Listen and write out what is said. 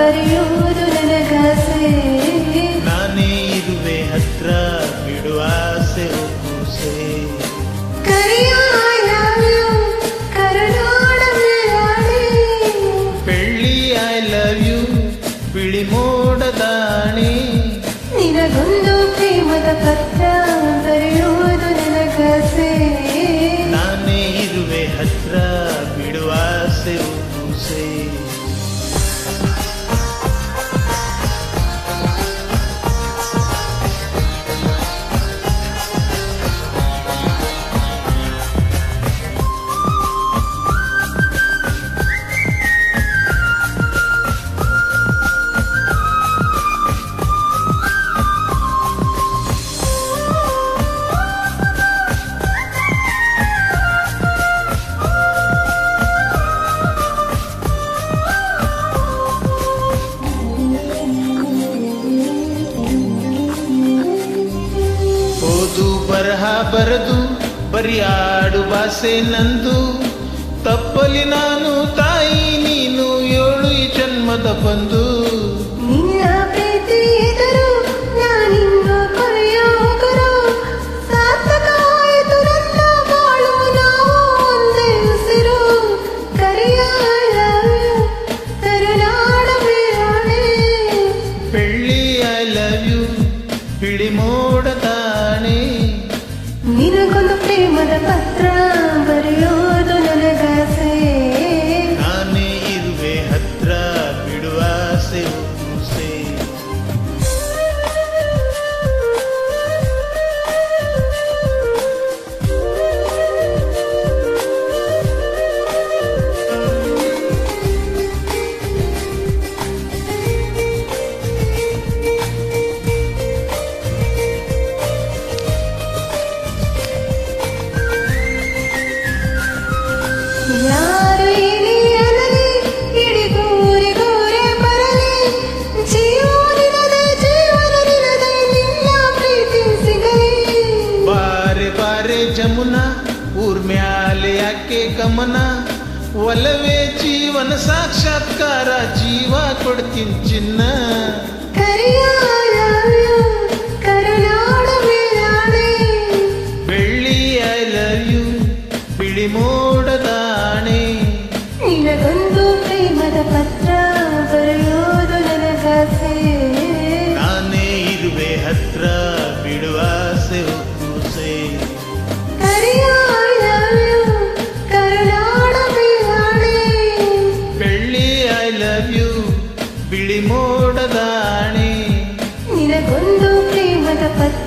ಬರೆಯುವುದು ನನಗಾಸೆ. ನಾನೇ ಇರುವೆ ಹತ್ರ ಬಿಡುವ ಆಸೆ ಕೂಸೆ. ಕರೆಯ I love you ಕರುನಾಡ ಮಿಲಾಡಿ. ಬೆಳ್ಳಿ I love you ಬಿಳಿ ಮೋಡದಾಣಿ. ನಿನಗೊಂದು ಪ್ರೇಮದ ಪತ್ರ ಬರೆಯುವುದು ನನಗಾಸೆ. ನಾನೇ ಇರುವೆ ಹತ್ರ ಬಿಡುವ ಆಸೆ ಕೂಸೆ. ಓದು ಬರಹ ಬರೆದು ಬರಿಯಾಡು ಭಾಷೆ ನಂದು. ತಪ್ಪಲಿ ನಾನು ತಾಯಿ ನೀನು ಏಳು ಈ ಜನ್ಮದ ಬಂದು. ನಿನ್ನ ಪ್ರೀತಿ ಎದುರು ನಾನಿನ್ನು ಕೊನೆಯೋಗರು. ಸಾರ್ಥಕ ಆಯಿತು ನನ್ನ ಬಾಳು ನಾವು ಒಂದೇ ಉಸಿರು. ಕರೆಯ I love you ಕರುನಾಡ ಮಿಲಾಡಿ. ಬೆಳ್ಳಿ I love you ಬಿಳಿ ಮೋಡದಾಣೆ. ನಿನಗೊಂದು ಪ್ರೇಮದ ಪತ್ರ ಬರೆಯೋದು ನನಗಾಸೆ. ನಾನೇ ಇರುವೆ ಹತ್ರ ಬಿಡುವ ಆಸೆ ಕೂಸೆ. ಯಾರು ಇಳಿ ಅನಲಿ ಇಡಿಗೂರಿಗೂರೇ ಬರಲಿ. ಜೀವನದ ಜೀವನ ನಿನದೆ ನಿನ್ನ ಪ್ರೀತಿ ಸಿಗಲಿ. ಬಾರೆ ಬಾರೆ ಜಮುನಾ ಊರ್ಮ್ಯಾಲೆ ಯಾಕೆ ಗಮನ. ಒಲವೇ ಜೀವನ ಸಾಕ್ಷಾತ್ಕಾರ ಜೀವ ಕೊಡ್ತೀನಿ ಚಿನ್ನ. ಕರೆಯ I love you ಕರುನಾಡ ಮಿಲಾಡಿ. ಬೆಳ್ಳಿ I love you ಬಿಳಿ ಮೋಡದಾಣೆ. ನಿನಗೊಂದು ಪ್ರೇಮದ ಪತ್ರ ಬರೆಯೋದು ನನಗಾಸೆ. ನಾನೇ ಇರುವೆ ಹತ್ರ ಬಿಡುವ ಆಸೆ ಕೂಸೆ. ಕರೆಯ I love you ಕರುನಾಡ ಮಿಲಾಡಿ. ಬೆಳ್ಳಿ I love you ಬಿಳಿ ಮೋಡದಾಣೆ. ನಿನಗೊಂದು ಪ್ರೇಮದ ಪತ್ರ